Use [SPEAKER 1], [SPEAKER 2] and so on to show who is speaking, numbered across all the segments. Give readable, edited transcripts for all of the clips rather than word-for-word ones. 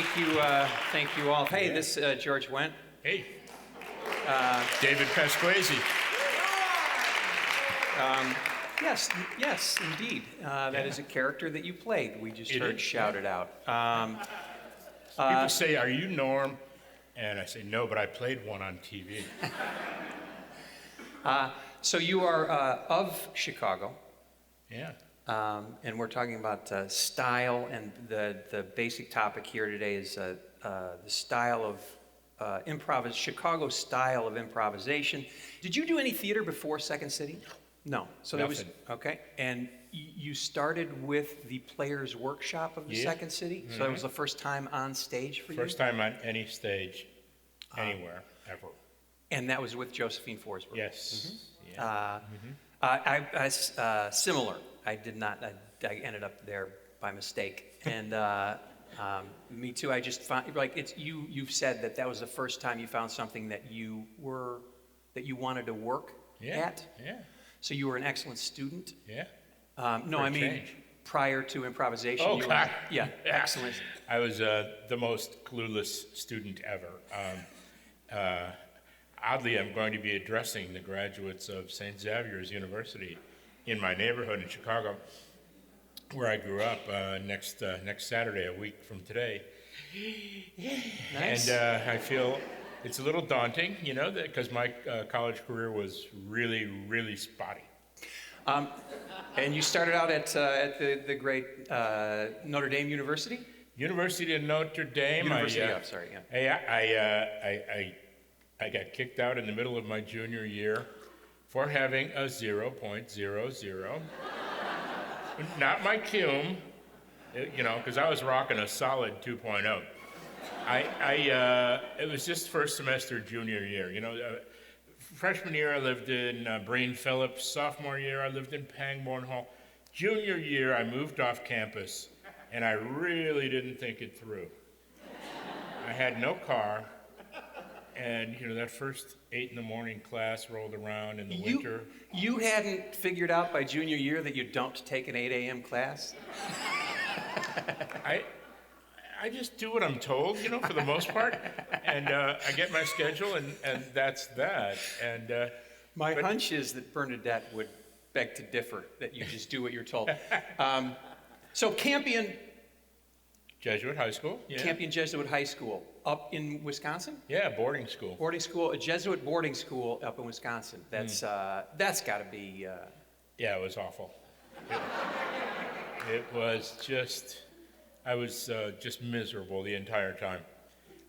[SPEAKER 1] Thank you all. Hey, this is George Wendt.
[SPEAKER 2] Hey. David Pasquesi.
[SPEAKER 1] Yes, indeed. That is a character that you played. We just heard shouted out.
[SPEAKER 2] People say, "Are you Norm?" And I say, "No, but I played one on TV."
[SPEAKER 1] So you are of Chicago.
[SPEAKER 2] Yeah.
[SPEAKER 1] And we're talking about style, and the basic topic here today is the style of Chicago style of improvisation. Did you do any theater before Second City? No. So that was okay. And you started with the Players Workshop of the Second City. So that was the first time on stage for you.
[SPEAKER 2] First time on any stage, anywhere, ever.
[SPEAKER 1] And that was with Josephine Forsberg.
[SPEAKER 2] Yes.
[SPEAKER 1] I similar. I did not. I ended up there by mistake, and me too. I just found it's you. You've said that was the first time you found something that you wanted to work at.
[SPEAKER 2] Yeah.
[SPEAKER 1] So you were an excellent student.
[SPEAKER 2] Yeah.
[SPEAKER 1] No, I mean prior to improvisation.
[SPEAKER 2] Oh God.
[SPEAKER 1] Yeah. Excellent.
[SPEAKER 2] I was the most clueless student ever. Oddly, I'm going to be addressing the graduates of St. Xavier's University in my neighborhood in Chicago, where I grew up, next Saturday, a week from today.
[SPEAKER 1] Nice.
[SPEAKER 2] And I feel it's a little daunting, because my college career was really, really spotty.
[SPEAKER 1] And you started out at the great Notre Dame University?
[SPEAKER 2] University of Notre Dame.
[SPEAKER 1] Sorry. Yeah.
[SPEAKER 2] I got kicked out in the middle of my junior year for having a 0.00. Not my cum, because I was rocking a solid 2.0. It was just first semester junior year. Freshman year I lived in Breen Phillips. Sophomore year I lived in Pangbourne Hall. Junior year I moved off campus, and I really didn't think it through. I had no car. And, that first 8 in the morning class rolled around in the winter.
[SPEAKER 1] You hadn't figured out by junior year that you don't take an 8 a.m. class?
[SPEAKER 2] I just do what I'm told, for the most part. And I get my schedule, and that's that. And
[SPEAKER 1] my hunch is that Bernadette would beg to differ, that you just do what you're told. So Campion...
[SPEAKER 2] Jesuit High School. Yeah.
[SPEAKER 1] Campion Jesuit High School, up in Wisconsin?
[SPEAKER 2] Yeah, boarding school.
[SPEAKER 1] Boarding school, a Jesuit boarding school up in Wisconsin. That's got to be...
[SPEAKER 2] Yeah, it was awful. It was just... I was just miserable the entire time.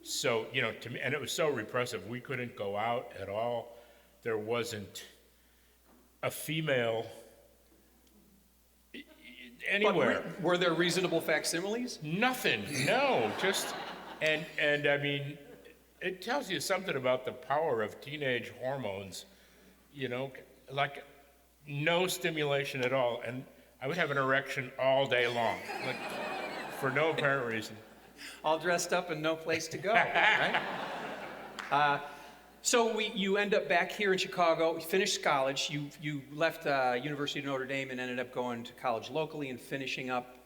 [SPEAKER 2] So, to me, and it was so repressive. We couldn't go out at all. There wasn't a female... anywhere.
[SPEAKER 1] But were there reasonable facsimiles?
[SPEAKER 2] Nothing, no, just, and I mean, it tells you something about the power of teenage hormones, like no stimulation at all, and I would have an erection all day long, like, for no apparent reason.
[SPEAKER 1] All dressed up and no place to go, right? So you end up back here in Chicago, you finished college, you left University of Notre Dame and ended up going to college locally and finishing up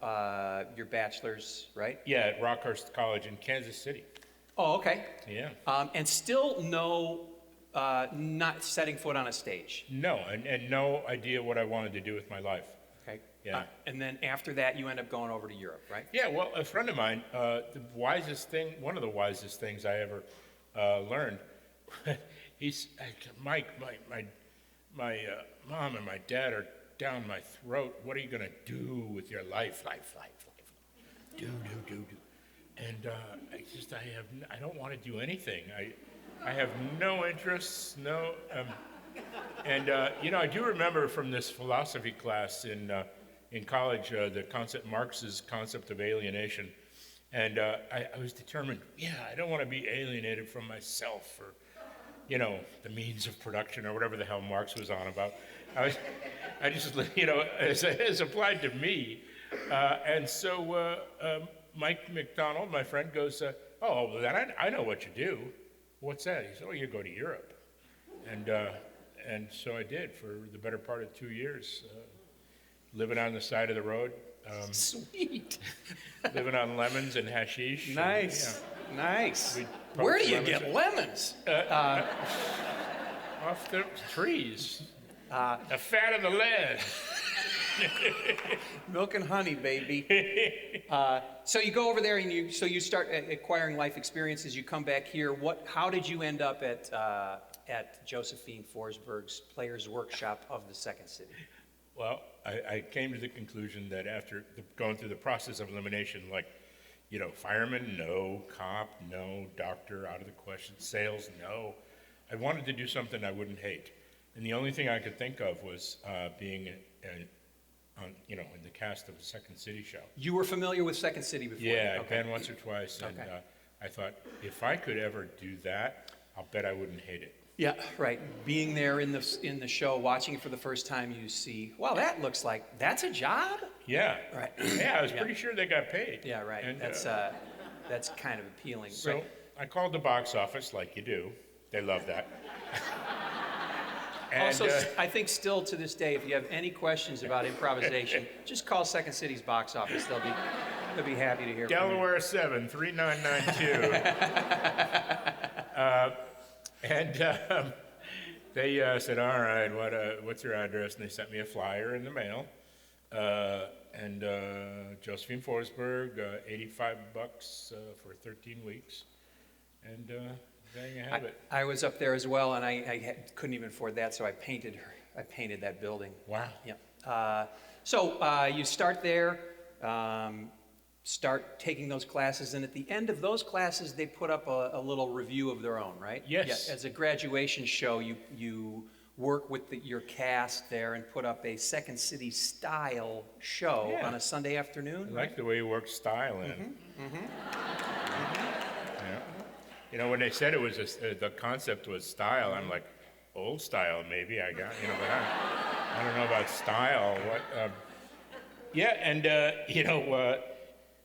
[SPEAKER 1] your bachelor's, right?
[SPEAKER 2] Yeah, at Rockhurst College in Kansas City.
[SPEAKER 1] Oh, okay.
[SPEAKER 2] Yeah.
[SPEAKER 1] And still not setting foot on a stage?
[SPEAKER 2] No, and no idea what I wanted to do with my life.
[SPEAKER 1] Okay.
[SPEAKER 2] Yeah.
[SPEAKER 1] And then after that, you end up going over to Europe, right?
[SPEAKER 2] Yeah, well, a friend of mine, one of the wisest things I ever learned, he's Mike. My mom and my dad are down my throat. What are you gonna do with your life? Life. Do. And I don't want to do anything. I have no interests. No. I do remember from this philosophy class in college Marx's concept of alienation. And I was determined, I don't want to be alienated from myself or, the means of production or whatever the hell Marx was on about. I just, as applied to me. And so Mike McDonald, my friend, goes, then I know what you do. What's that? He said, you go to Europe. And so I did for the better part of 2 years. living on the side of the road,
[SPEAKER 1] Sweet.
[SPEAKER 2] living on lemons and hashish. and,
[SPEAKER 1] Nice. Nice.
[SPEAKER 2] We'd
[SPEAKER 1] Where do
[SPEAKER 2] poach
[SPEAKER 1] you
[SPEAKER 2] lemons
[SPEAKER 1] get lemons?
[SPEAKER 2] off the trees. The fat of the land.
[SPEAKER 1] Milk and honey, baby. So you go over there and you start acquiring life experiences. You come back here. How did you end up at Josephine Forsberg's Players Workshop of the Second City?
[SPEAKER 2] Well, I came to the conclusion that after going through the process of elimination, like, fireman, no, cop, no, doctor, out of the question, sales, no. I wanted to do something I wouldn't hate. And the only thing I could think of was being in the cast of a Second City show.
[SPEAKER 1] You were familiar with Second City before?
[SPEAKER 2] Yeah, I've
[SPEAKER 1] Okay.
[SPEAKER 2] been once or twice, and
[SPEAKER 1] Okay.
[SPEAKER 2] I thought, if I could ever do that, I'll bet I wouldn't hate it.
[SPEAKER 1] Yeah, right. Being there in the show, watching it for the first time, you see, wow, that looks like that's a job.
[SPEAKER 2] Yeah.
[SPEAKER 1] Right.
[SPEAKER 2] Yeah, I was
[SPEAKER 1] Yeah.
[SPEAKER 2] pretty sure they got paid.
[SPEAKER 1] Yeah, right.
[SPEAKER 2] And,
[SPEAKER 1] That's kind of appealing.
[SPEAKER 2] so
[SPEAKER 1] Right.
[SPEAKER 2] I called the box office, like you do. They love that. And,
[SPEAKER 1] Also, I think still to this day, if you have any questions about improvisation, just call Second City's box office. They'll be happy to hear from you.
[SPEAKER 2] Delaware 7, 3992. They said, all right, what's your address? And they sent me a flyer in the mail. Josephine Forsberg, $85 for 13 weeks. And there you have it.
[SPEAKER 1] I was up there as well, and I couldn't even afford that, so I painted that building.
[SPEAKER 2] Wow.
[SPEAKER 1] Yeah. So you start there, start taking those classes, and at the end of those classes, they put up a little review of their own, right?
[SPEAKER 2] Yes.
[SPEAKER 1] Yeah, as a graduation show, you work with your cast there and put up a Second City style show
[SPEAKER 2] Yeah.
[SPEAKER 1] on a Sunday afternoon.
[SPEAKER 2] I like the way you work style in. Yeah. When they said it was the concept was style, I'm like, old style maybe I got, but I don't know about style.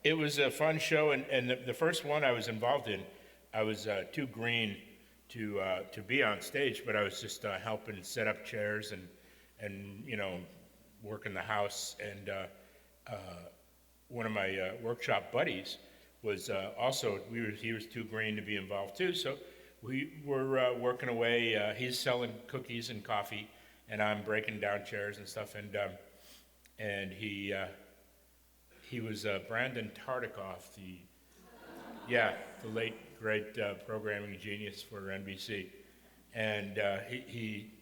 [SPEAKER 2] It was a fun show, and the first one I was involved in, I was too green to be on stage, but I was just helping set up chairs and work in the house. And one of my workshop buddies was also, he was too green to be involved too, so we were working away. He's selling cookies and coffee, and I'm breaking down chairs and stuff, and he was Brandon Tartikoff, the late great programming genius for NBC, and I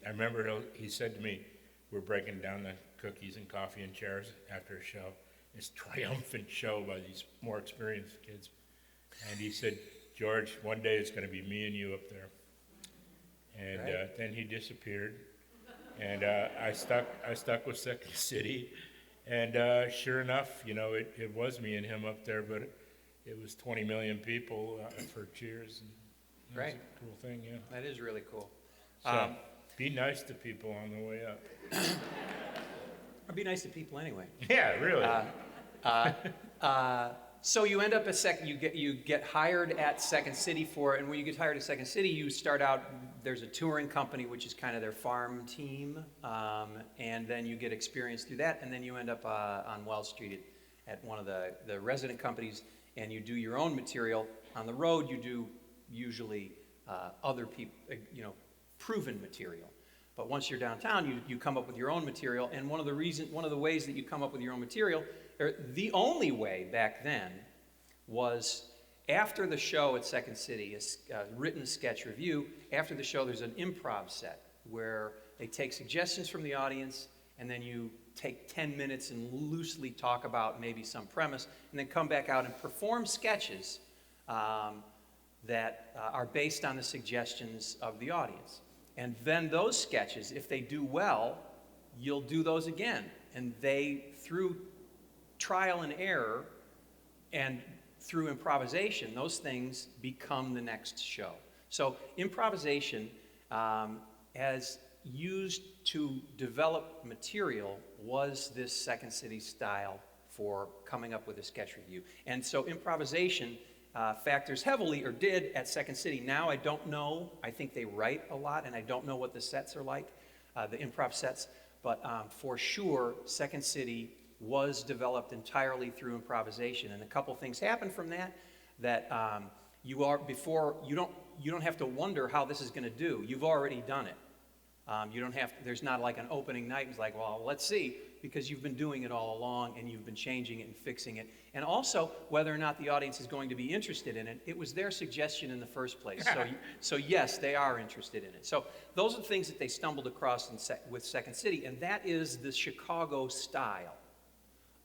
[SPEAKER 2] remember he said to me, we're breaking down the cookies and coffee and chairs after a show, this triumphant show by these more experienced kids, and he said, George, one day it's going to be me and you up there, and
[SPEAKER 1] Right.
[SPEAKER 2] Then he disappeared, and I stuck with Second City. And sure enough, it was me and him up there, but it was 20 million people for cheers. And that
[SPEAKER 1] Right.
[SPEAKER 2] was a cool thing, yeah.
[SPEAKER 1] That is really cool.
[SPEAKER 2] So be nice to people on the way up.
[SPEAKER 1] Or be nice to people anyway.
[SPEAKER 2] Yeah, really.
[SPEAKER 1] So you end up you get hired at Second City and when you get hired at Second City, you start out, there's a touring company, which is kind of their farm team, and then you get experience through that, and then you end up on Wells Street at one of the resident companies, and you do your own material. On the road, you do usually other people, proven material. But once you're downtown, you come up with your own material, and one of the ways that you come up with your own material, or the only way back then, was after the show at Second City, a written sketch review. After the show, there's an improv set where they take suggestions from the audience, and then you take 10 minutes and loosely talk about maybe some premise, and then come back out and perform sketches that are based on the suggestions of the audience. And then those sketches, if they do well, you'll do those again. And through trial and error and through improvisation, those things become the next show. So improvisation, as used to develop material, was this Second City style for coming up with a sketch review. And so improvisation factors heavily, or did, at Second City. Now I don't know. I think they write a lot, and I don't know what the sets are like, the improv sets. but for sure, Second City was developed entirely through improvisation, and a couple things happened from that you don't have to wonder how this is going to do. You've already done it. You don't have to, there's not like an opening night. It's like, well, let's see, because you've been doing it all along and you've been changing it and fixing it. And also, whether or not the audience is going to be interested in it, it was their suggestion in the first place. So yes, they are interested in it. So those are the things that they stumbled across with Second City, and that is the Chicago style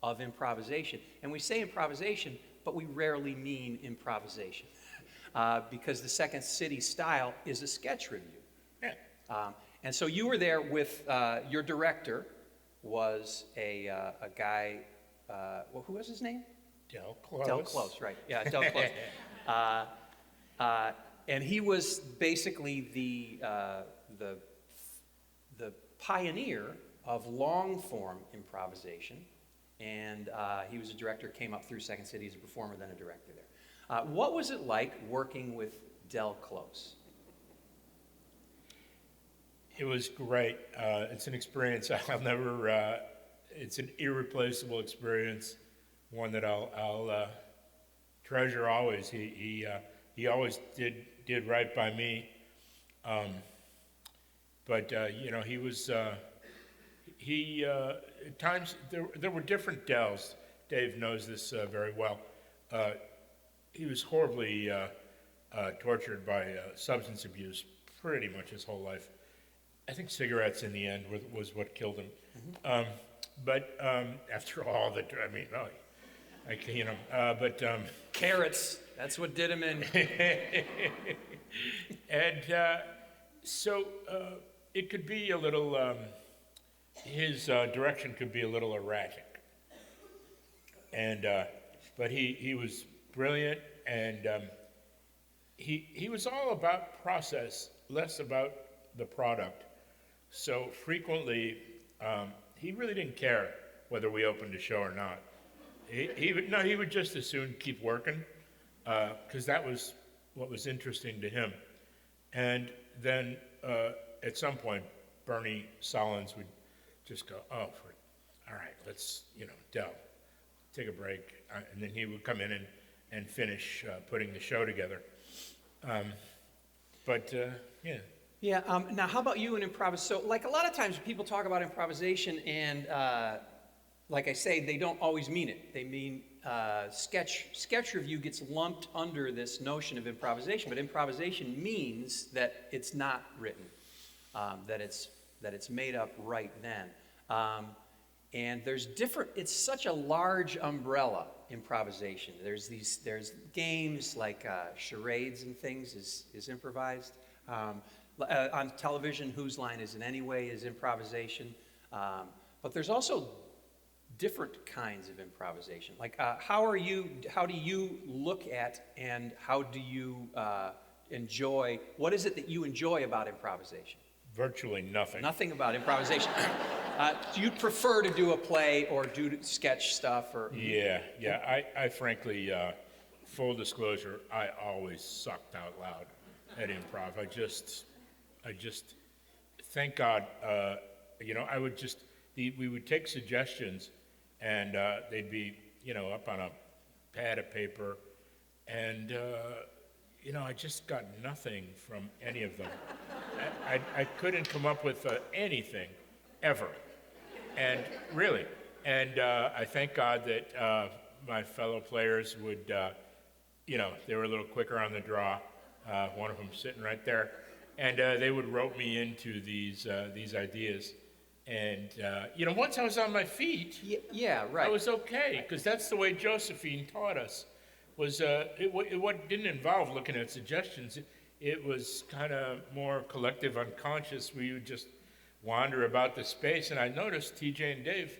[SPEAKER 1] of improvisation. And we say improvisation, but we rarely mean improvisation because the Second City style is a sketch review.
[SPEAKER 2] Yeah.
[SPEAKER 1] And so you were there with your director was a guy. Well, who was his name?
[SPEAKER 2] Del Close.
[SPEAKER 1] Del Close, right? Yeah, Del Close. And he was basically the pioneer of long form improvisation. And he was a director, came up through Second City as a performer, then a director there. What was it like working with Del Close?
[SPEAKER 2] It was great. It's an experience I'll never. It's an irreplaceable experience, one that I'll treasure always. He always did right by me, but you know, he was. At times there were different Dells. Dave knows this very well. He was horribly tortured by substance abuse pretty much his whole life. I think cigarettes in the end was what killed him. Mm-hmm. But after all the, I mean, oh, I can, you know, but
[SPEAKER 1] carrots. That's what did him in.
[SPEAKER 2] And so it could be a little. His direction could be a little erratic, and but he was brilliant, and he was all about process, less about the product. So frequently, he really didn't care whether we opened a show or not. He would just as soon keep working, because that was what was interesting to him. And then at some point, Bernie Solins would just go, all right, let's, you know, Del, take a break. And then he would come in and finish putting the show together. Yeah.
[SPEAKER 1] Yeah, now how about you in improvisation? So like a lot of times people talk about improvisation and like I say, they don't always mean it. They mean sketch review gets lumped under this notion of improvisation, but improvisation means that it's not written, that it's made up right then. And there's it's such a large umbrella, improvisation. There's games like charades and things is improvised. On television, Whose Line Is It Anyway is improvisation. But there's also different kinds of improvisation. Like how do you look at and how do you enjoy, what is it that you enjoy about improvisation?
[SPEAKER 2] Virtually nothing.
[SPEAKER 1] Nothing about improvisation. Do you prefer to do a play or do sketch stuff? Or
[SPEAKER 2] Yeah. I frankly, full disclosure, I always sucked out loud at improv. I just, thank God, you know, we would take suggestions and they'd be, you know, up on a pad of paper, and you know, I just got nothing from any of them. I couldn't come up with anything, ever. And really, and I thank God that my fellow players would, you know, they were a little quicker on the draw. One of them sitting right there, and they would rope me into these ideas. And you know, once I was on my feet,
[SPEAKER 1] yeah, right,
[SPEAKER 2] I was okay, because that's the way Josephine taught us. Was what didn't involve looking at suggestions. It was kind of more collective unconscious. We would just wander about the space, and I noticed TJ and Dave,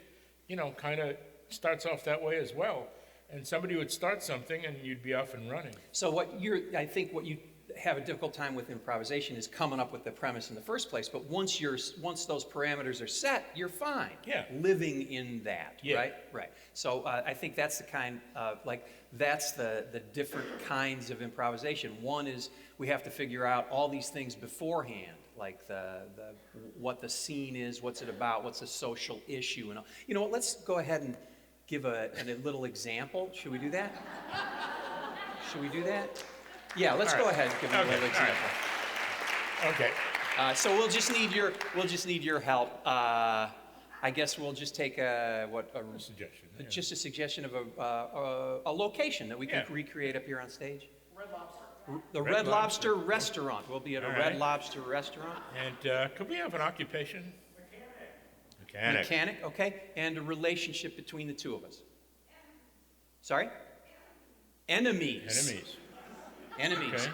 [SPEAKER 2] you know, kind of starts off that way as well. And somebody would start something, and you'd be off and running.
[SPEAKER 1] So I think what you have a difficult time with improvisation is coming up with the premise in the first place. But once those parameters are set, you're fine.
[SPEAKER 2] Yeah.
[SPEAKER 1] Living in that.
[SPEAKER 2] Yeah.
[SPEAKER 1] Right. Right. So I think that's the kind of that's the different kinds of improvisation. One is we have to figure out all these things beforehand. like what the scene is, what's it about, what's the social issue, and all. You know what? Let's go ahead and give a little example. Should we do that? Should we do that? Yeah, let's go ahead and give a little example.
[SPEAKER 2] Okay.
[SPEAKER 1] So we'll just need your help. I guess we'll just take a
[SPEAKER 2] Suggestion. Yeah.
[SPEAKER 1] just a suggestion of a location that we can recreate up here on stage.
[SPEAKER 3] Red Lobster.
[SPEAKER 1] The Red Lobster restaurant. We'll be at a Red Lobster restaurant.
[SPEAKER 2] And could we have an occupation? Mechanic.
[SPEAKER 1] Mechanic, okay. And a relationship between the two of us. Sorry? Enemies. Enemies.
[SPEAKER 2] Okay.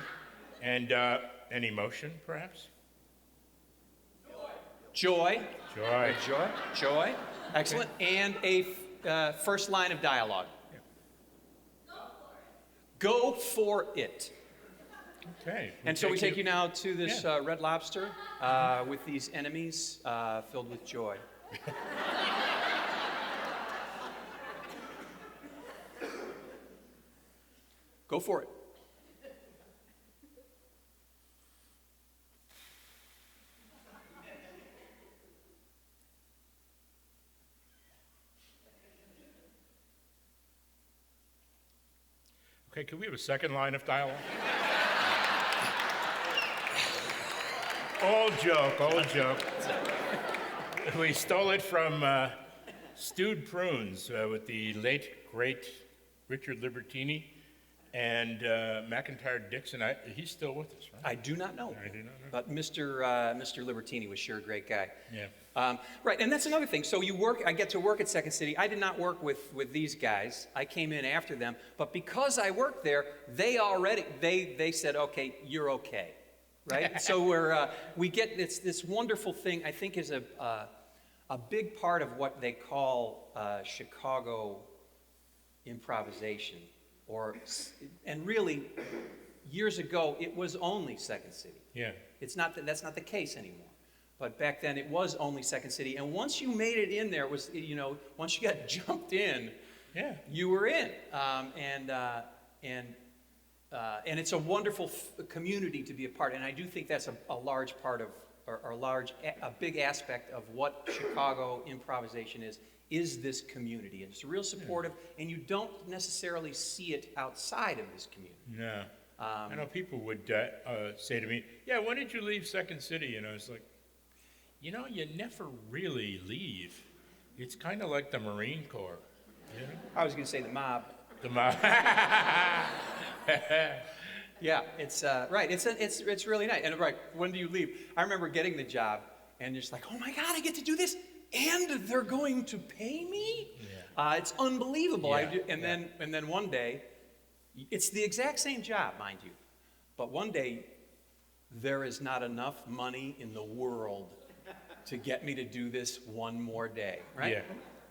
[SPEAKER 2] And an emotion, perhaps?
[SPEAKER 1] Joy.
[SPEAKER 2] Joy.
[SPEAKER 1] Excellent. And a first line of dialogue. Go for it.
[SPEAKER 2] Okay.
[SPEAKER 1] And so we take you now to this Red Lobster with these enemies filled with joy. Go for it.
[SPEAKER 2] Okay, could we have a second line of dialogue? Old joke. We stole it from Stewed Prunes with the late, great Richard Libertini and McIntyre Dixon. He's still with us, right?
[SPEAKER 1] I do not know.
[SPEAKER 2] I do not know.
[SPEAKER 1] But Mr. Libertini was sure a great guy.
[SPEAKER 2] Yeah.
[SPEAKER 1] Right, and that's another thing. So I get to work at Second City. I did not work with these guys. I came in after them. But because I worked there, they said, okay, you're okay. Right? So we get this wonderful thing, I think is a big part of what they call Chicago improvisation. And really, years ago, it was only Second City.
[SPEAKER 2] Yeah.
[SPEAKER 1] That's not the case anymore. But back then, it was only Second City. And once you made it in there, it was, once you got jumped in, you were in. And it's a wonderful community to be a part of. And I do think that's a large part of, or a big aspect of what Chicago improvisation is this community. It's real supportive, and you don't necessarily see it outside of this community.
[SPEAKER 2] No. I know people would say to me, yeah, when did you leave Second City? And I was like, you never really leave. It's kind of like the Marine Corps. You know?
[SPEAKER 1] I was going to say the mob.
[SPEAKER 2] The mob.
[SPEAKER 1] Yeah, it's right. It's really nice. And right, when do you leave? I remember getting the job, and just like, oh my God, I get to do this, and they're going to pay me. Yeah. It's unbelievable.
[SPEAKER 2] Yeah.
[SPEAKER 1] And then one day, it's the exact same job, mind you, but one day, there is not enough money in the world to get me to do this one more day. Right?
[SPEAKER 2] Yeah.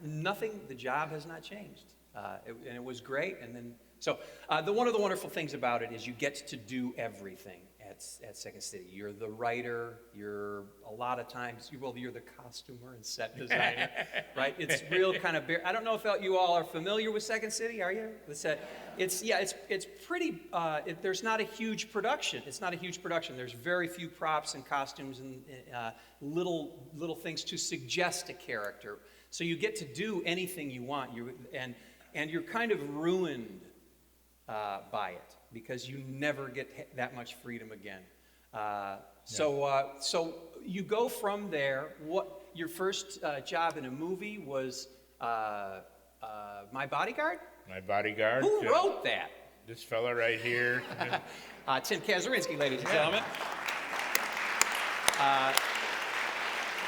[SPEAKER 1] Nothing. The job has not changed, and it was great. And then. So one of the wonderful things about it is you get to do everything at Second City. You're the writer. You're a lot of times you're the costumer and set designer, right? It's real kind of. I don't know if you all are familiar with Second City. Are you? It's pretty. There's not a huge production. It's not a huge production. There's very few props and costumes and little things to suggest a character. So you get to do anything you want. And you're kind of ruined by it because you never get that much freedom again. So you go from there. What your first job in a movie was? My Bodyguard.
[SPEAKER 2] My Bodyguard.
[SPEAKER 1] Who wrote that?
[SPEAKER 2] This fella right here.
[SPEAKER 1] Tim Kazurinsky, ladies and gentlemen.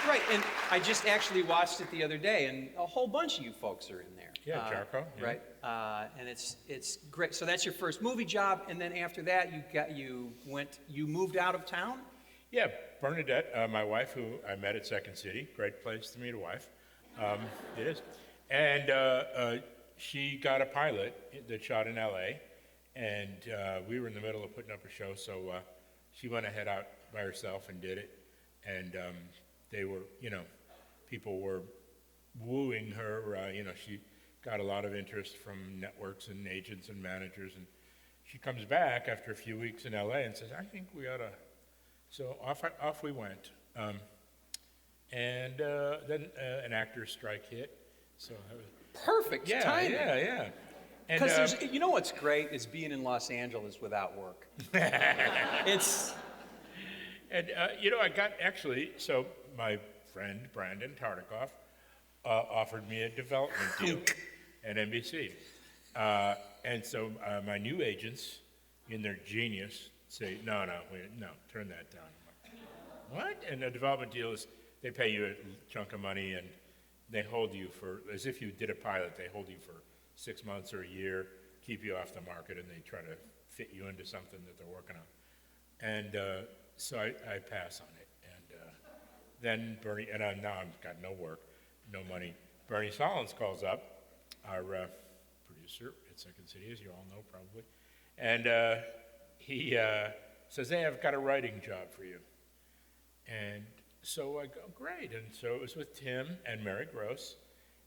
[SPEAKER 1] Right, and I just actually watched it the other day, and a whole bunch of you folks are in there.
[SPEAKER 2] Yeah, Jarko. Yeah.
[SPEAKER 1] Right, and it's great. So that's your first movie job, and then after that, you moved out of town.
[SPEAKER 2] Yeah, Bernadette, my wife, who I met at Second City, great place to meet a wife. It is, and she got a pilot that shot in L.A., and we were in the middle of putting up a show, so she went ahead out by herself and did it, and they were, people were wooing her. She got a lot of interest from networks and agents and managers, and she comes back after a few weeks in LA and says, I think we ought to So off we went. And then an actor's strike hit. So I was,
[SPEAKER 1] Perfect timing.
[SPEAKER 2] yeah. And,
[SPEAKER 1] Because you know what's great is being in Los Angeles without work. It's
[SPEAKER 2] and I got so my friend Brandon Tartikoff offered me a development deal at NBC. And so my new agents, in their genius, say, no, turn that down. I'm like, what? And the development deal is they pay you a chunk of money and they hold you for, as if you did a pilot, they hold you for 6 months or a year, keep you off the market, and they try to fit you into something that they're working on. And so I pass on it. And then Bernie, and now I've got no work, no money. Bernie Solins calls up, our producer at Second City, as you all know probably. And he says, hey, I've got a writing job for you. And so I go, great. And so it was with Tim and Mary Gross,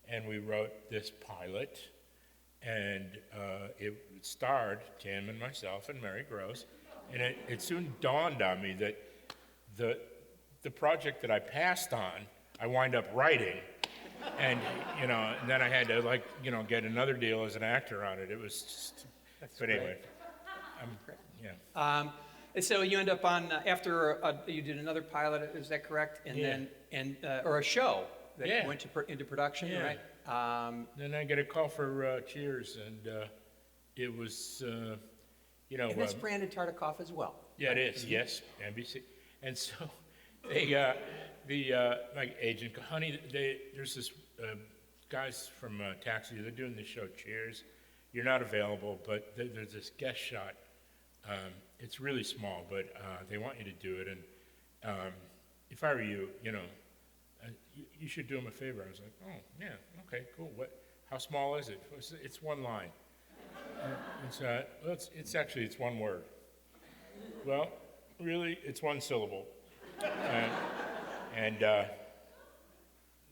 [SPEAKER 2] and we wrote this pilot. And it starred Tim and myself and Mary Gross. And it soon dawned on me that the project that I passed on, I wind up writing. And, and then I had to, get another deal as an actor on it. It was just, but anyway. Yeah.
[SPEAKER 1] And so you end up on, after you did another pilot, is that correct? And then, or a show that went into production, right?
[SPEAKER 2] Then I get a call for Cheers, and it was,
[SPEAKER 1] And that's Brandon Tartikoff as well.
[SPEAKER 2] Yeah, it is. Mm-hmm. Yes, NBC. And so my agent, honey, there's this guys from Taxi. They're doing this show, Cheers. You're not available, but there's this guest shot. It's really small, but they want you to do it. And if I were you, you should do them a favor. I was like, oh, yeah, okay, cool. How small is it? It's one line. It's one word. Well, really, it's one syllable. And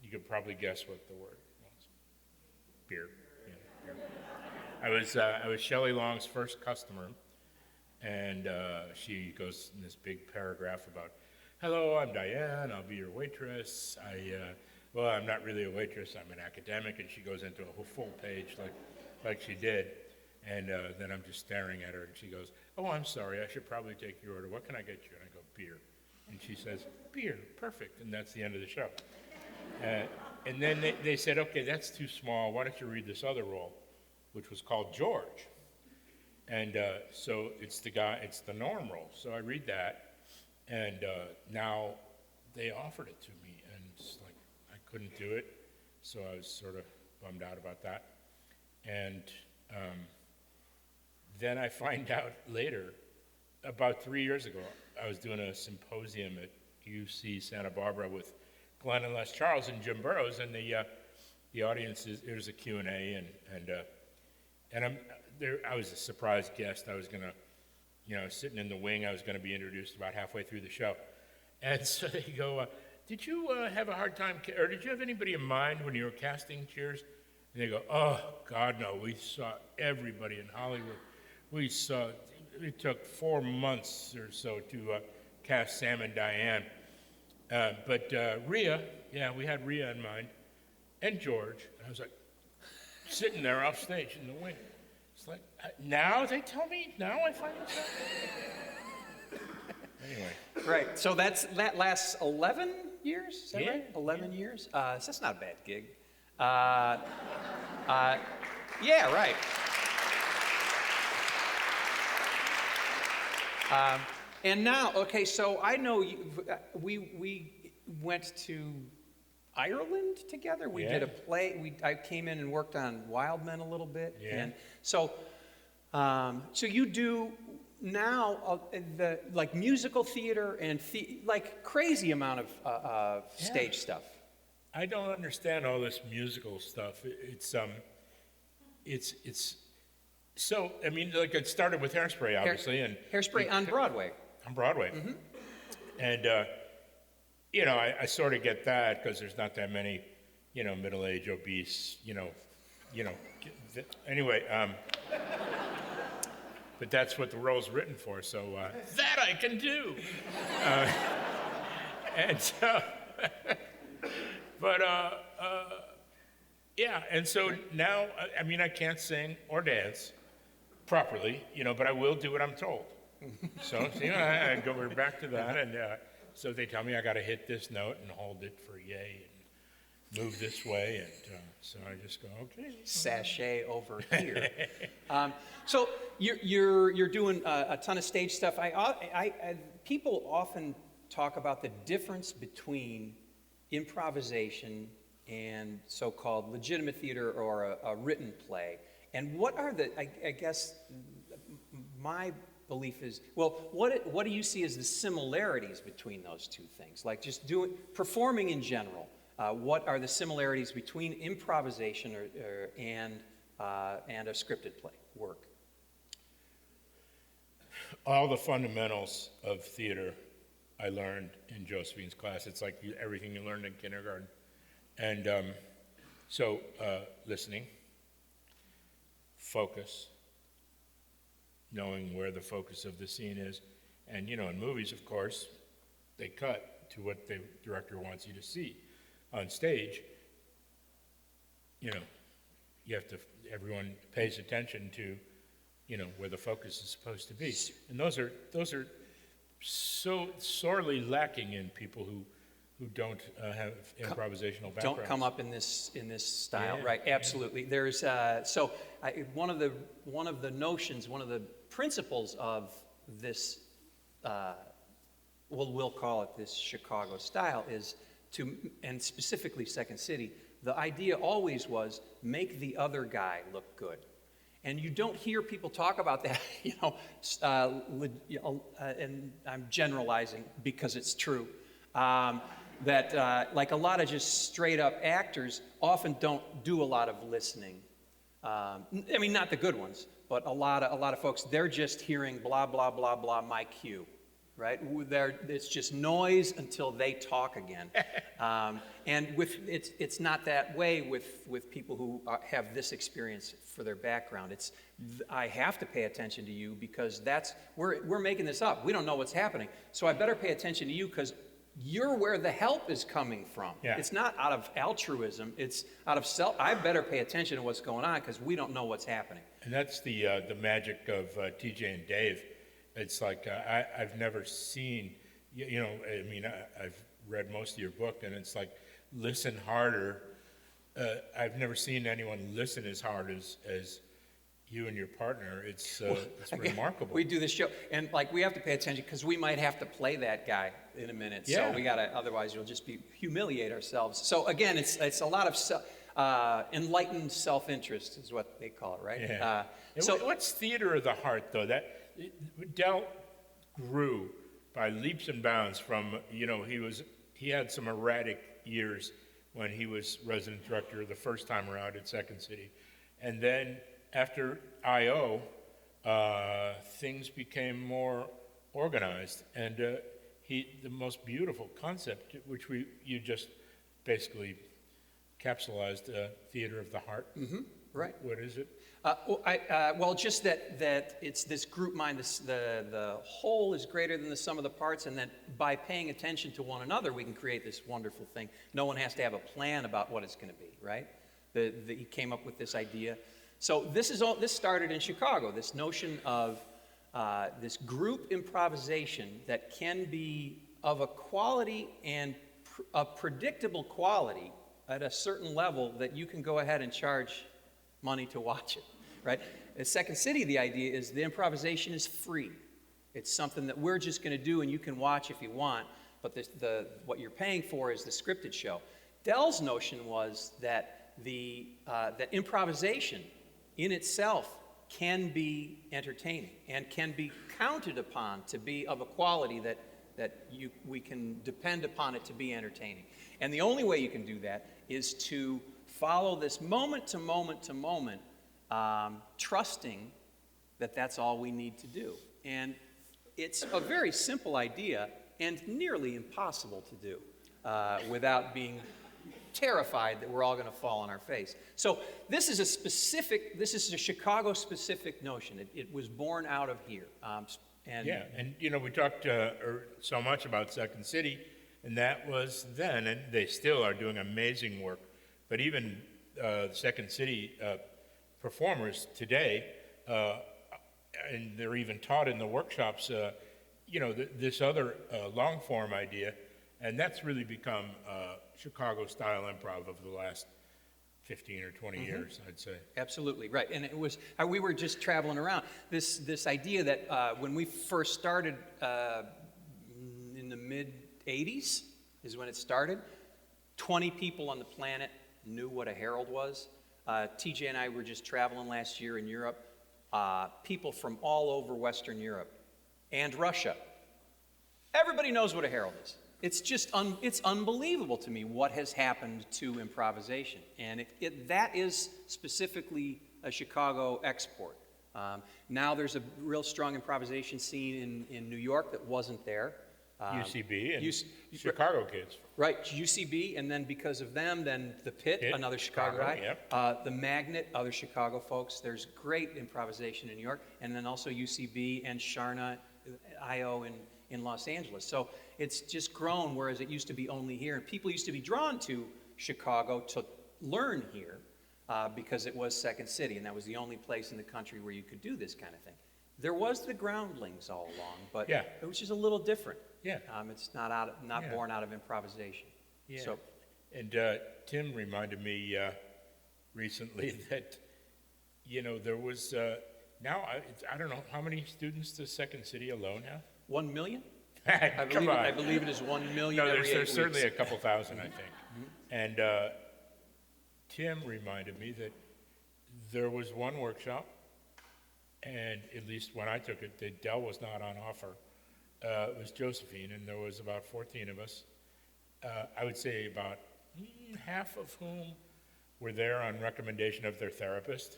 [SPEAKER 2] you could probably guess what the word was. Beer. Yeah, beer. I was Shelley Long's first customer, and she goes in this big paragraph about, hello, I'm Diane, I'll be your waitress. I'm not really a waitress, I'm an academic, and she goes into a whole full page like she did. And then I'm just staring at her, and she goes, oh, I'm sorry, I should probably take your order. What can I get you? And I go, beer. And she says, beer, perfect. And that's the end of the show. And then they said, okay, that's too small. Why don't you read this other role, which was called George. And so it's the Norm role. So I read that, and now they offered it to me, and it's like I couldn't do it. So I was sort of bummed out about that. And then I find out later, about 3 years ago, I was doing a symposium at UC Santa Barbara with Glenn and Les Charles and Jim Burrows, and the audience there's a Q&A, and I'm there. I was a surprise guest. I was gonna, sitting in the wing. I was gonna be introduced about halfway through the show, and so they go, "Did you have a hard time, or did you have anybody in mind when you were casting Cheers?" And they go, "Oh God, no. We saw everybody in Hollywood. It took 4 months or so to cast Sam and Diane. But Rhea, we had Rhea in mind, and George." And I was like, sitting there off stage in the wing. It's like, now they tell me? Now I find out? Anyway.
[SPEAKER 1] Right, so that lasts 11 years, is that right? 11 years? So that's not a bad gig. Yeah, right. And now, okay, so I know we went to Ireland together. We did a play. I came in and worked on Wild Men a little bit.
[SPEAKER 2] Yeah.
[SPEAKER 1] And so you do now the musical theater and crazy amount of stage stuff.
[SPEAKER 2] I don't understand all this musical stuff. It's so, I mean, it started with Hairspray, obviously, and
[SPEAKER 1] Hairspray on Broadway.
[SPEAKER 2] On Broadway, mm-hmm. And I sort of get that because there's not that many, middle-aged, obese, anyway. but that's what the role's written for, so that I can do. Uh, and so, but yeah, and so now, I mean, I can't sing or dance properly, but I will do what I'm told. So, I go back to that, and so they tell me I got to hit this note and hold it for yay and move this way, and so I just go, okay.
[SPEAKER 1] Sashay over here. So you're doing a ton of stage stuff. People often talk about the difference between improvisation and so-called legitimate theater or a written play. And what are I guess my belief is, well, what do you see as the similarities between those two things? Like just performing in general, what are the similarities between improvisation and a scripted play work?
[SPEAKER 2] All the fundamentals of theater I learned in Josephine's class. It's like everything you learned in kindergarten. And so listening, focus, knowing where the focus of the scene is. And, in movies, of course, they cut to what the director wants you to see. On stage, everyone pays attention to, where the focus is supposed to be. And those are so sorely lacking in people who don't have improvisational backgrounds.
[SPEAKER 1] Don't come up in this style,
[SPEAKER 2] Yeah,
[SPEAKER 1] right? Absolutely. There's one of the notions, one of the principles of this, we'll call it this Chicago style, is and specifically Second City, the idea always was make the other guy look good. And you don't hear people talk about that, and I'm generalizing because it's true, that like a lot of just straight up actors often don't do a lot of listening. I mean, not the good ones, but a lot of folks, they're just hearing blah, blah, blah, blah, my cue. Right? It's just noise until they talk again. And it's not that way with people who have this experience for their background. I have to pay attention to you because we're making this up. We don't know what's happening. So I better pay attention to you because you're where the help is coming from.
[SPEAKER 2] Yeah.
[SPEAKER 1] It's not out of altruism. It's out of self. I better pay attention to what's going on because we don't know what's happening.
[SPEAKER 2] And that's the magic of TJ and Dave. It's like I've never seen, I've read most of your book, and it's like, listen harder. I've never seen anyone listen as hard as you and your partner. It's remarkable.
[SPEAKER 1] We do this show, and we have to pay attention because we might have to play that guy in a minute.
[SPEAKER 2] Yeah.
[SPEAKER 1] So we gotta, otherwise you'll just humiliate ourselves. So again, it's a lot of enlightened self-interest is what they call it, right?
[SPEAKER 2] Yeah.
[SPEAKER 1] So
[SPEAKER 2] what's theater of the heart, though? Del grew by leaps and bounds from, he had some erratic years when he was resident director the first time around at Second City. And then after I.O., things became more organized. And the most beautiful concept, which you just basically capsulized, theater of the heart.
[SPEAKER 1] Mm-hmm. Right.
[SPEAKER 2] What is it?
[SPEAKER 1] Just that it's this group mind. The whole is greater than the sum of the parts, and that by paying attention to one another, we can create this wonderful thing. No one has to have a plan about what it's going to be, right? He came up with this idea. So this started in Chicago. This notion of this group improvisation that can be of a quality and a predictable quality at a certain level that you can go ahead and charge money to watch it, right? At Second City, the idea is the improvisation is free. It's something that we're just going to do and you can watch if you want, but what you're paying for is the scripted show. Del's notion was that that improvisation in itself can be entertaining and can be counted upon to be of a quality that we can depend upon it to be entertaining. And the only way you can do that is to follow this moment to moment to moment, trusting that that's all we need to do. And it's a very simple idea and nearly impossible to do without being terrified that we're all going to fall on our face. So this is a Chicago-specific notion. It was born out of here.
[SPEAKER 2] And we talked so much about Second City, and that was then, and they still are doing amazing work. But even the Second City performers today, and they're even taught in the workshops, this other long-form idea, and that's really become Chicago-style improv of the last 15 or 20 years, I'd say.
[SPEAKER 1] Absolutely, right. And it was, we were just traveling around. This idea that when we first started in the mid-'80s is when it started, 20 people on the planet knew what a herald was. TJ and I were just traveling last year in Europe. People from all over Western Europe and Russia. Everybody knows what a herald is. It's just it's unbelievable to me what has happened to improvisation. And that is specifically a Chicago export. Now there's a real strong improvisation scene in New York that wasn't there.
[SPEAKER 2] UCB and Chicago kids.
[SPEAKER 1] Right, UCB, and then because of them, then the Pit, another Chicago guy.
[SPEAKER 2] Yep.
[SPEAKER 1] The Magnet, other Chicago folks. There's great improvisation in New York, and then also UCB and Sharna IO in Los Angeles. So it's just grown, whereas it used to be only here. And people used to be drawn to Chicago to learn here because it was Second City, and that was the only place in the country where you could do this kind of thing. There was the Groundlings all along, but it was just a little different.
[SPEAKER 2] Yeah.
[SPEAKER 1] It's not born out of improvisation.
[SPEAKER 2] Yeah.
[SPEAKER 1] So,
[SPEAKER 2] and Tim reminded me recently that, there was, now, I don't know, how many students does Second City alone have?
[SPEAKER 1] 1 million?
[SPEAKER 2] Come on.
[SPEAKER 1] I believe it is 1 million
[SPEAKER 2] No,
[SPEAKER 1] every 8
[SPEAKER 2] there's
[SPEAKER 1] weeks.
[SPEAKER 2] certainly a couple thousand, I think. And Tim reminded me that there was one workshop, and at least when I took it, Dell was not on offer. It was Josephine, and there was about 14 of us. I would say about half of whom were there on recommendation of their therapist.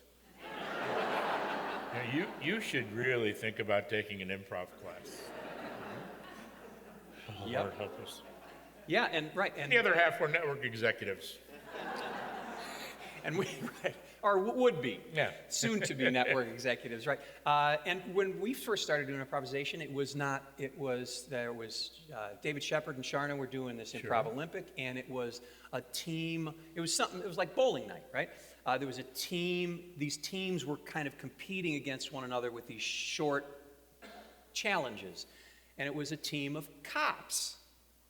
[SPEAKER 2] Now, you should really think about taking an improv class. Lord help us.
[SPEAKER 1] Yeah, and right. And
[SPEAKER 2] the other half were network executives.
[SPEAKER 1] And or would be, soon to be network executives, right? And when we first started doing improvisation, there was David Shepard and Sharna were doing this Improv Olympic, and it was a team. It was like bowling night, right? There was a team. These teams were kind of competing against one another with these short challenges, and it was a team of cops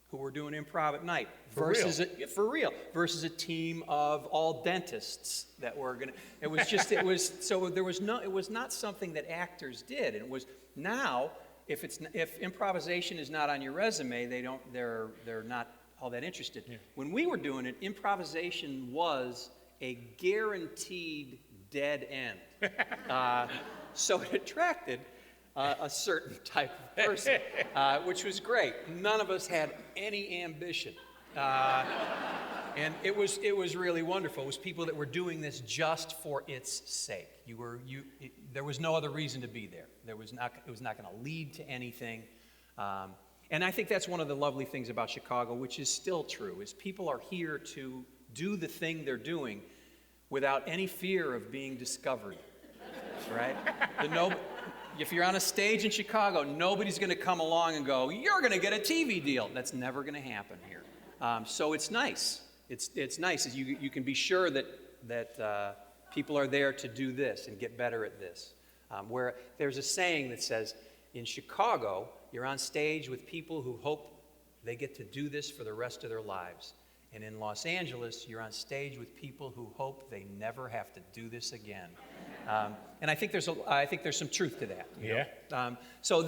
[SPEAKER 1] who were doing improv at night versus a team of all dentists that were gonna. It was not something that actors did. And it was now if improvisation is not on your resume, they're not all that interested. Yeah. When we were doing it, improvisation was a guaranteed dead end. So it attracted a certain type of person, which was great. None of us had any ambition. And it was really wonderful. It was people that were doing this just for its sake. There was no other reason to be there. It was not going to lead to anything. And I think that's one of the lovely things about Chicago, which is still true, is people are here to do the thing they're doing without any fear of being discovered, right? If you're on a stage in Chicago, nobody's going to come along and go, "You're going to get a TV deal." That's never going to happen here. So it's nice. It's nice. You can be sure that people are there to do this and get better at this. Where there's a saying that says, in Chicago, you're on stage with people who hope they get to do this for the rest of their lives. And in Los Angeles, you're on stage with people who hope they never have to do this again. And I think there's some truth to that. You know? So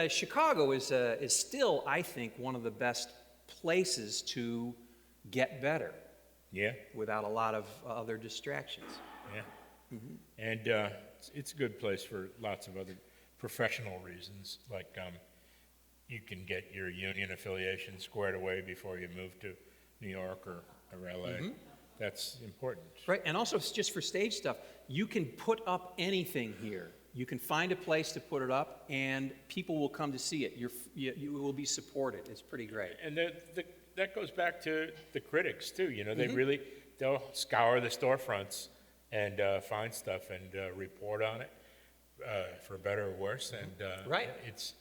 [SPEAKER 1] Chicago is still, I think, one of the best places to get better.
[SPEAKER 2] Yeah. Without
[SPEAKER 1] a lot of other distractions.
[SPEAKER 2] Yeah. Mm-hmm. And it's a good place for lots of other professional reasons, like you can get your union affiliation squared away before you move to New York or LA. Mm-hmm. That's important. Right,
[SPEAKER 1] and also just for stage stuff, you can put up anything here. You can find a place to put it up, and people will come to see it. You will be supported. It's pretty great.
[SPEAKER 2] And that goes back to the critics too. They'll scour the storefronts and find stuff and report on it, for better or worse. And
[SPEAKER 1] Right.
[SPEAKER 2] It's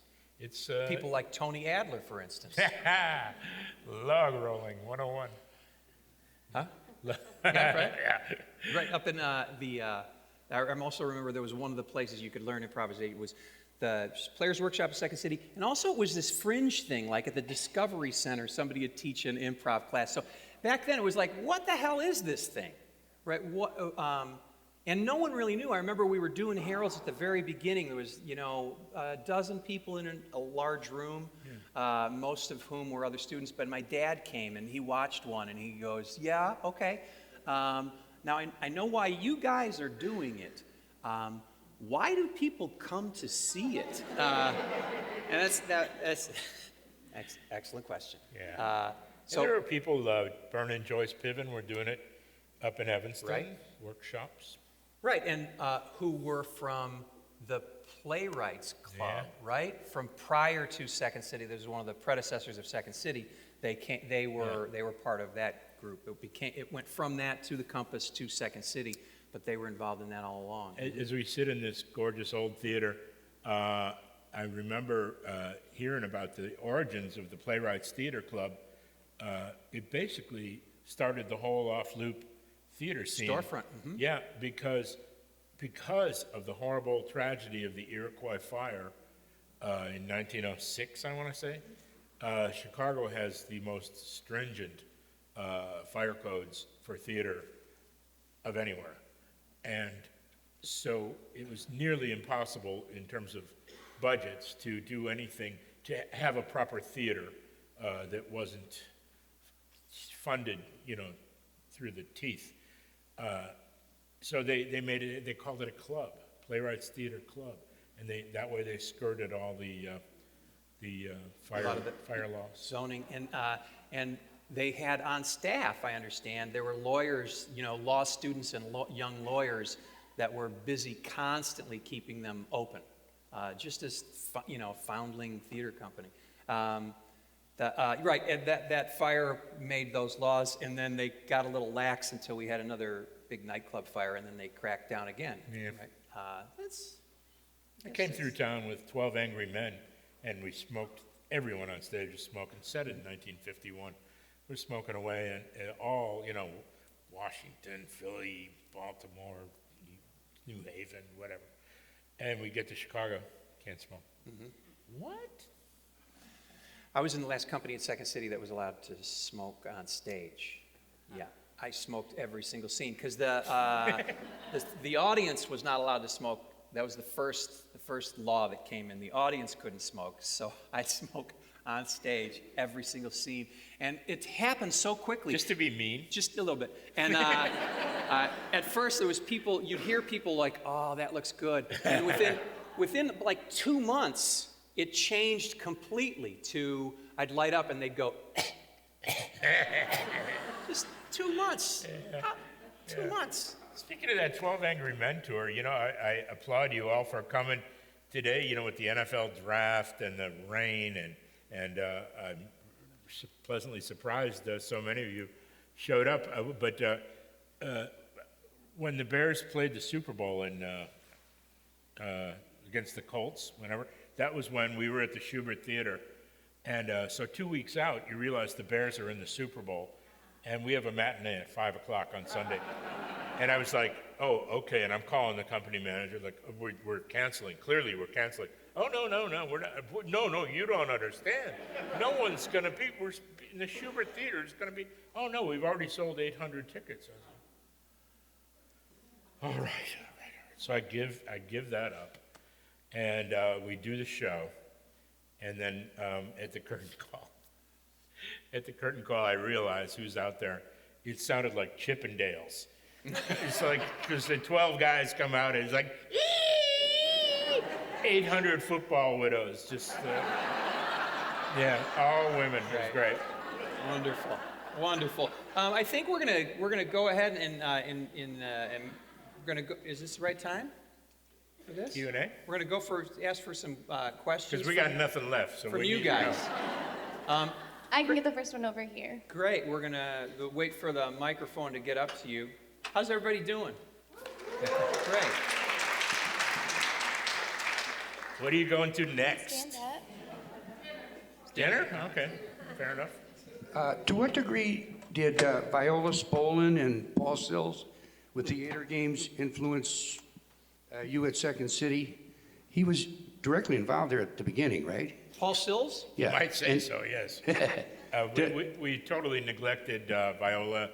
[SPEAKER 1] People like Tony Adler, for instance.
[SPEAKER 2] log rolling 101.
[SPEAKER 1] Huh?
[SPEAKER 2] Yeah,
[SPEAKER 1] right.
[SPEAKER 2] Yeah.
[SPEAKER 1] Right, up in I also remember there was one of the places you could learn improvisation was the Players Workshop at Second City, and also it was this fringe thing, like at the Discovery Center, somebody would teach an improv class. So back then it was like, what the hell is this thing, right? And no one really knew. I remember we were doing Harold's at the very beginning. There was, a dozen people in a large room, most of whom were other students. But my dad came and he watched one and he goes, yeah, okay. Now, I know why you guys are doing it. Why do people come to see it? And that's excellent question.
[SPEAKER 2] Yeah.
[SPEAKER 1] So
[SPEAKER 2] there are people, Vernon Joyce Piven, were doing it up in Evanston,
[SPEAKER 1] Right.
[SPEAKER 2] workshops.
[SPEAKER 1] Right, and who were from the Playwrights Club,
[SPEAKER 2] Yeah.
[SPEAKER 1] right? From prior to Second City, this was one of the predecessors of Second City. They were part of that group. It went from that to the Compass to Second City, but they were involved in that all along.
[SPEAKER 2] As we sit in this gorgeous old theater, I remember hearing about the origins of the Playwrights Theater Club. It basically started the whole off-loop theater scene.
[SPEAKER 1] Storefront. Mm-hmm.
[SPEAKER 2] Yeah, because of the horrible tragedy of the Iroquois fire in 1906, I want to say, Chicago has the most stringent fire codes for theater of anywhere. And so it was nearly impossible in terms of budgets to do anything, to have a proper theater that wasn't funded, through the teeth. So they made it. They called it a club, Playwrights Theater Club, and that way they skirted all the fire laws.
[SPEAKER 1] Zoning, and they had on staff, I understand, there were lawyers, law students and young lawyers that were busy constantly keeping them open, just as foundling theater company. Right, and that fire made those laws, and then they got a little lax until we had another big nightclub fire, and then they cracked down again.
[SPEAKER 2] Yeah.
[SPEAKER 1] Right?
[SPEAKER 2] I came through town with 12 angry men, and we smoked. Everyone on stage was smoking. Set in 1951. We're smoking away, and all, Washington, Philly, Baltimore, New Haven, whatever. And we get to Chicago, can't smoke.
[SPEAKER 1] Mm-hmm.
[SPEAKER 2] What?
[SPEAKER 1] I was in the last company in Second City that was allowed to smoke on stage. Yeah, I smoked every single scene because the audience was not allowed to smoke. That was the first law that came in. The audience couldn't smoke, so I smoked on stage every single scene, and it happened so quickly.
[SPEAKER 2] Just to be mean?
[SPEAKER 1] Just a little bit. And at first there was people. You'd hear people like, "Oh, that looks good," and within like 2 months. It changed completely to, I'd light up and they'd go, just 2 months, 2 months.
[SPEAKER 2] Speaking of that 12 Angry Men tour, I applaud you all for coming today, with the NFL draft and the rain, and I'm pleasantly surprised so many of you showed up. But when the Bears played the Super Bowl against the Colts, that was when we were at the Schubert Theater. And so 2 weeks out, you realize the Bears are in the Super Bowl, and we have a matinee at 5 o'clock on Sunday. And I was like, oh, okay, and I'm calling the company manager, like, we're canceling. Clearly, we're canceling. Oh, no, we're not. No, you don't understand. No one's going to be, we're in the Schubert Theater, it's going to be, oh, no, we've already sold 800 tickets. I was like, all right. So I give that up. And we do the show, and then at the curtain call, I realized who's out there. It sounded like Chippendales. It's like, because the 12 guys come out, and it's like, 800 football widows, just, all women. It was great.
[SPEAKER 1] Wonderful. I think we're gonna go ahead and we're gonna go. Is this the right time? For this?
[SPEAKER 2] Q&A?
[SPEAKER 1] We're going to ask for some questions.
[SPEAKER 2] Because we got nothing left. So
[SPEAKER 1] from you guys.
[SPEAKER 3] I can get the first one over here.
[SPEAKER 1] Great. We're going to wait for the microphone to get up to you. How's everybody doing? Great.
[SPEAKER 2] What are you going to next?
[SPEAKER 3] Stand up.
[SPEAKER 2] Dinner? Okay, fair enough.
[SPEAKER 4] To what degree did Viola Spolin and Paul Sills with theater games influence you at Second City? He was directly involved there at the beginning, right?
[SPEAKER 1] Paul Sills?
[SPEAKER 2] You might say so, yes. We totally neglected Viola,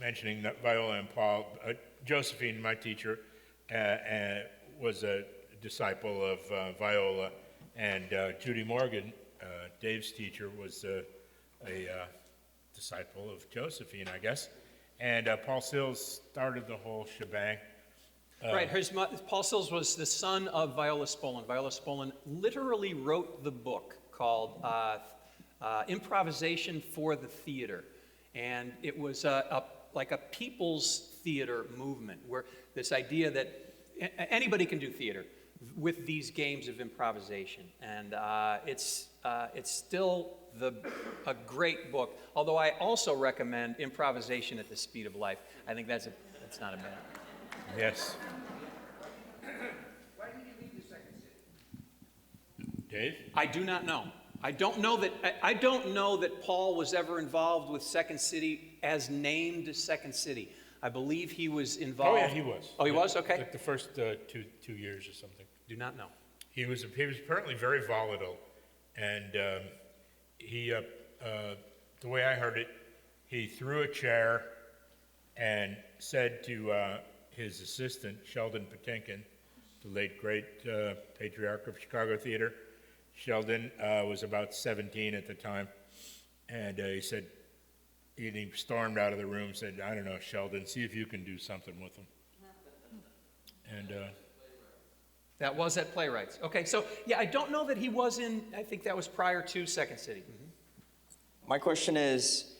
[SPEAKER 2] mentioning that Viola and Paul. Josephine, my teacher, was a disciple of Viola, and Judy Morgan, Dave's teacher, was a disciple of Josephine, I guess. And Paul Sills started the whole shebang.
[SPEAKER 1] Right. Paul Sills was the son of Viola Spolin. Viola Spolin literally wrote the book called Improvisation for the Theater. And it was like a people's theater movement, where this idea that anybody can do theater with these games of improvisation. And it's still a great book. Although I also recommend Improvisation at the Speed of Life. I think that's not a bad.
[SPEAKER 2] Yes. Why did you leave the Second City? Dave?
[SPEAKER 1] I do not know. I don't know that Paul was ever involved with Second City as named Second City. I believe he was involved.
[SPEAKER 2] Oh yeah, he was.
[SPEAKER 1] Oh, he was? Okay.
[SPEAKER 2] Like the first two years or something.
[SPEAKER 1] Do not know.
[SPEAKER 2] He was apparently very volatile, and he the way I heard it, he threw a chair and said to his assistant, Sheldon Patinkin, the late great patriarch of Chicago theater. Sheldon was about 17 at the time, and he said, he stormed out of the room, said, I don't know, Sheldon, see if you can do something with him. And
[SPEAKER 1] That was at Playwrights. Okay, so yeah, I don't know that he was in, I think that was prior to Second City. Mm-hmm.
[SPEAKER 5] My question is,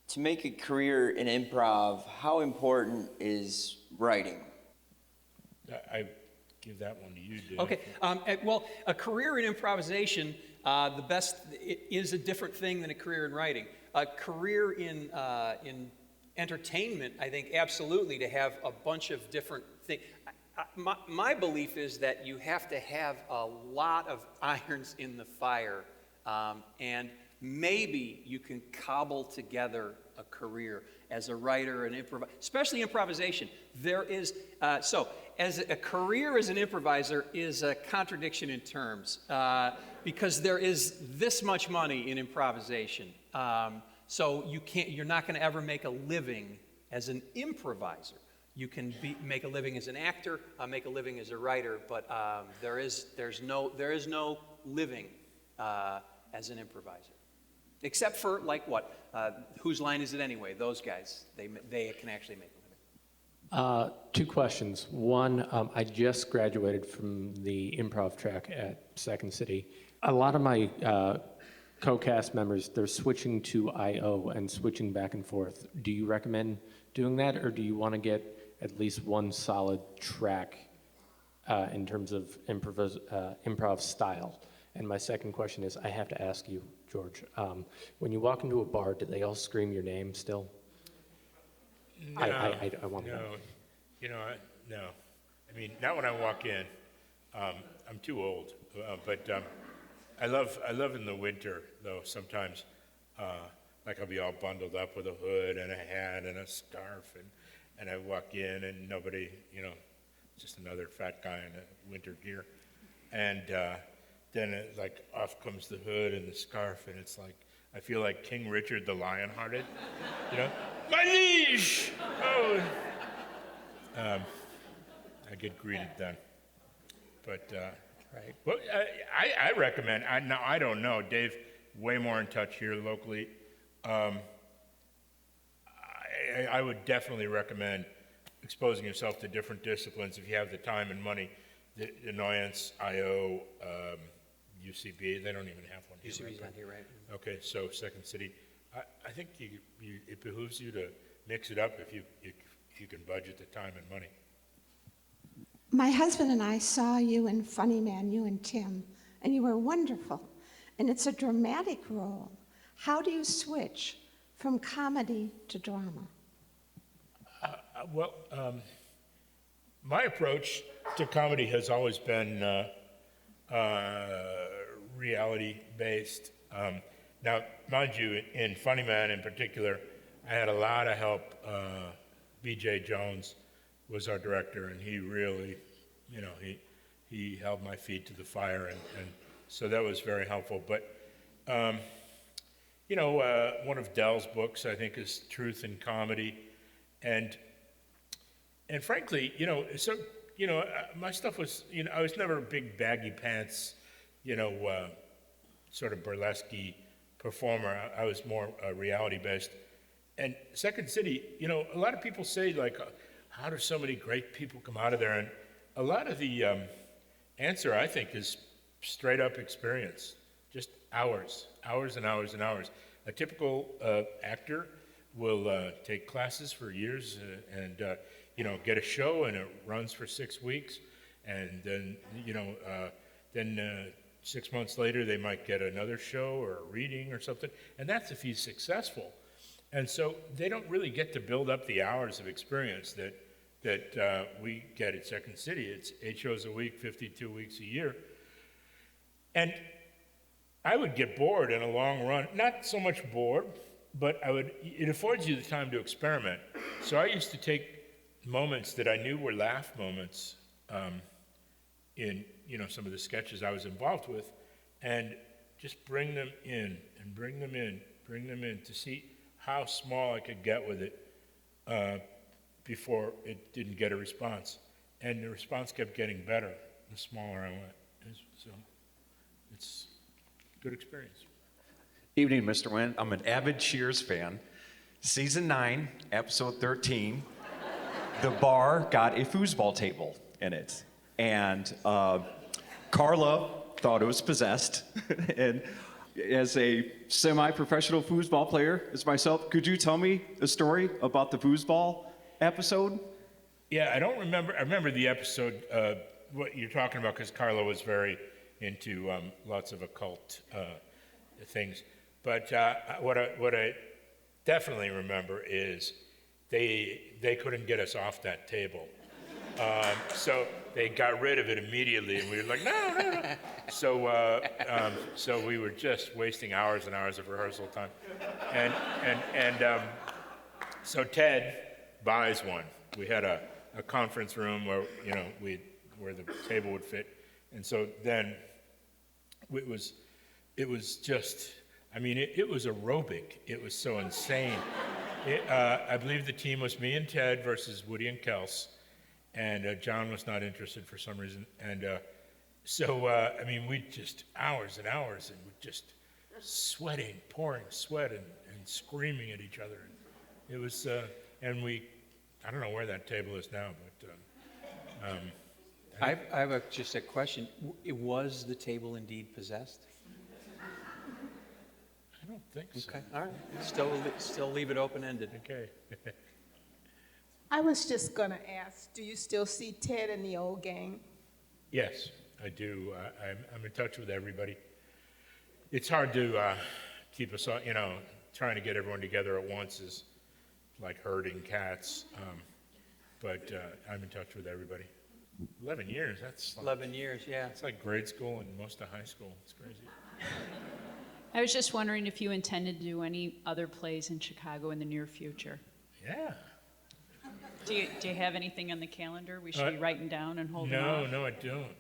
[SPEAKER 5] to make a career in improv, how important is writing?
[SPEAKER 2] I give that one to you, Dave.
[SPEAKER 1] Okay, well, a career in improvisation, the best is a different thing than a career in writing. A career in entertainment, I think, absolutely, to have a bunch of different things. My belief is that you have to have a lot of irons in the fire, and maybe you can cobble together a career as a writer and improviser, especially improvisation. There is, so as a career as an improviser is a contradiction in terms, because there is this much money in improvisation. So you're not going to ever make a living as an improviser. You can make a living as an actor, make a living as a writer, but there is no living as an improviser, except for like what? Whose Line Is It Anyway? Those guys, they can actually make a living.
[SPEAKER 6] Two questions. One, I just graduated from the improv track at Second City. A lot of my co-cast members, they're switching to I.O. and switching back and forth. Do you recommend doing that, or do you want to get at least one solid track in terms of improv style? And my second question is, I have to ask you, George, when you walk into a bar, do they all scream your name still?
[SPEAKER 2] No,
[SPEAKER 6] I want to know.
[SPEAKER 2] No. I mean, not when I walk in. I'm too old, but I love in the winter though. Sometimes, like I'll be all bundled up with a hood and a hat and a scarf, and I walk in and nobody, just another fat guy in a winter gear, and then like off comes the hood and the scarf, and it's like I feel like King Richard the Lionhearted, my liege. Oh. I get greeted then, but
[SPEAKER 1] Right.
[SPEAKER 2] well, I recommend. I don't know, Dave. Way more in touch here locally. I would definitely recommend exposing yourself to different disciplines if you have the time and money. The Annoyance, I.O., UCB, they don't even have one here.
[SPEAKER 1] UCB's not here, right?
[SPEAKER 2] Okay, so Second City. I think it behooves you to mix it up if you can budget the time and money.
[SPEAKER 7] My husband and I saw you in Funny Man, you and Tim, and you were wonderful. And it's a dramatic role. How do you switch from comedy to drama?
[SPEAKER 2] Well, my approach to comedy has always been reality-based. Now, mind you, in Funny Man in particular, I had a lot of help. B.J. Jones was our director, and he really, he held my feet to the fire, and so that was very helpful. But, one of Dell's books, I think, is Truth in Comedy, and frankly, my stuff was, I was never a big baggy pants, sort of burlesque-y performer. I was more reality-based. And Second City, a lot of people say, like, how do so many great people come out of there? And a lot of the answer, I think, is straight-up experience, just hours and hours and hours. A typical actor will take classes for years and get a show, and it runs for 6 weeks, and then 6 months later they might get another show or a reading or something, and that's if he's successful. And so they don't really get to build up the hours of experience that we get at Second City. It's 8 shows a week, 52 weeks a year. And I would get bored in a long run, not so much bored, but it affords you the time to experiment. So I used to take moments that I knew were laugh moments in some of the sketches I was involved with, and just bring them in and bring them in to see how small I could get with it before it didn't get a response. And the response kept getting better the smaller I went. So it's a good experience.
[SPEAKER 3] Evening, Mr. Wendt. I'm an avid Cheers fan. Season 9, episode 13, the bar got a foosball table in it. And Carla thought it was possessed. And as a semi-professional foosball player as myself, could you tell me a story about the foosball episode?
[SPEAKER 2] Yeah, I don't remember. I remember the episode, what you're talking about, because Carla was very into lots of occult things. But what I definitely remember is they couldn't get us off that table. So they got rid of it immediately, and we were like, no. So we were just wasting hours and hours of rehearsal time. So Ted buys one. We had a conference room where, where the table would fit. And so then it was just, it was aerobic. It was so insane. I believe the team was me and Ted versus Woody and Kels. And John was not interested for some reason. And we just hours and hours, and we're just sweating, pouring sweat and screaming at each other. It was, I don't know where that table is now, but.
[SPEAKER 1] I have just a question. Was the table indeed possessed?
[SPEAKER 2] I don't think so.
[SPEAKER 1] Okay, all right. Still leave it open-ended.
[SPEAKER 2] Okay.
[SPEAKER 8] I was just going to ask, do you still see Ted and the old gang?
[SPEAKER 2] Yes, I do. I'm in touch with everybody. It's hard to keep us all, trying to get everyone together at once is like herding cats. But I'm in touch with everybody. 11 years, that's like,
[SPEAKER 1] 11 years, yeah.
[SPEAKER 2] it's like grade school and most of high school. It's crazy.
[SPEAKER 9] I was just wondering if you intended to do any other plays in Chicago in the near future.
[SPEAKER 2] Yeah.
[SPEAKER 9] Do you have anything on the calendar we should be writing down and holding off?
[SPEAKER 2] No, I don't.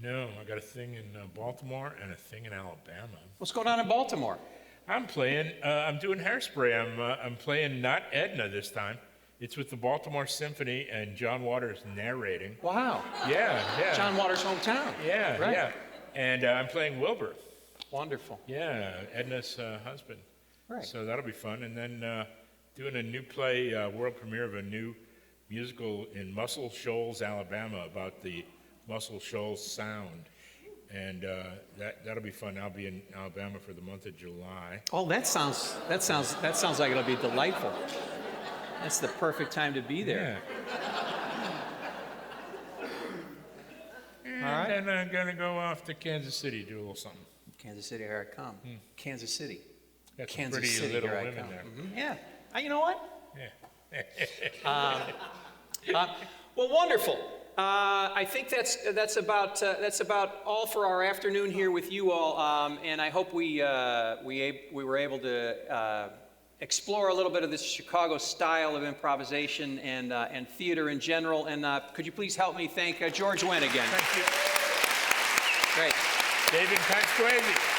[SPEAKER 2] No, I got a thing in Baltimore and a thing in Alabama.
[SPEAKER 1] What's going on in Baltimore?
[SPEAKER 2] I'm doing Hairspray. I'm playing not Edna this time. It's with the Baltimore Symphony and John Waters narrating.
[SPEAKER 1] Wow.
[SPEAKER 2] Yeah.
[SPEAKER 1] John Waters' hometown.
[SPEAKER 2] Yeah,
[SPEAKER 1] Right.
[SPEAKER 2] yeah. And I'm playing Wilbur.
[SPEAKER 1] Wonderful.
[SPEAKER 2] Yeah, Edna's husband.
[SPEAKER 1] Right.
[SPEAKER 2] So that'll be fun. And then doing a new play, world premiere of a new musical in Muscle Shoals, Alabama, about the Muscle Shoals sound. And that'll be fun. I'll be in Alabama for the month of July.
[SPEAKER 1] Oh, that sounds like it'll be delightful. That's the perfect time to be there.
[SPEAKER 2] Yeah. And then I'm gonna go off to Kansas City, do a little something.
[SPEAKER 1] Kansas City, here I come. Kansas City.
[SPEAKER 2] That's
[SPEAKER 1] Kansas
[SPEAKER 2] pretty
[SPEAKER 1] City,
[SPEAKER 2] little
[SPEAKER 1] here I
[SPEAKER 2] women
[SPEAKER 1] come.
[SPEAKER 2] there.
[SPEAKER 1] Yeah. You know what?
[SPEAKER 2] Yeah.
[SPEAKER 1] Well, wonderful. I think that's about all for our afternoon here with you all, and I hope we were able to explore a little bit of this Chicago style of improvisation and theater in general. And could you please help me thank George Wendt again?
[SPEAKER 2] Thank you.
[SPEAKER 1] Great.
[SPEAKER 2] David Pasquesi.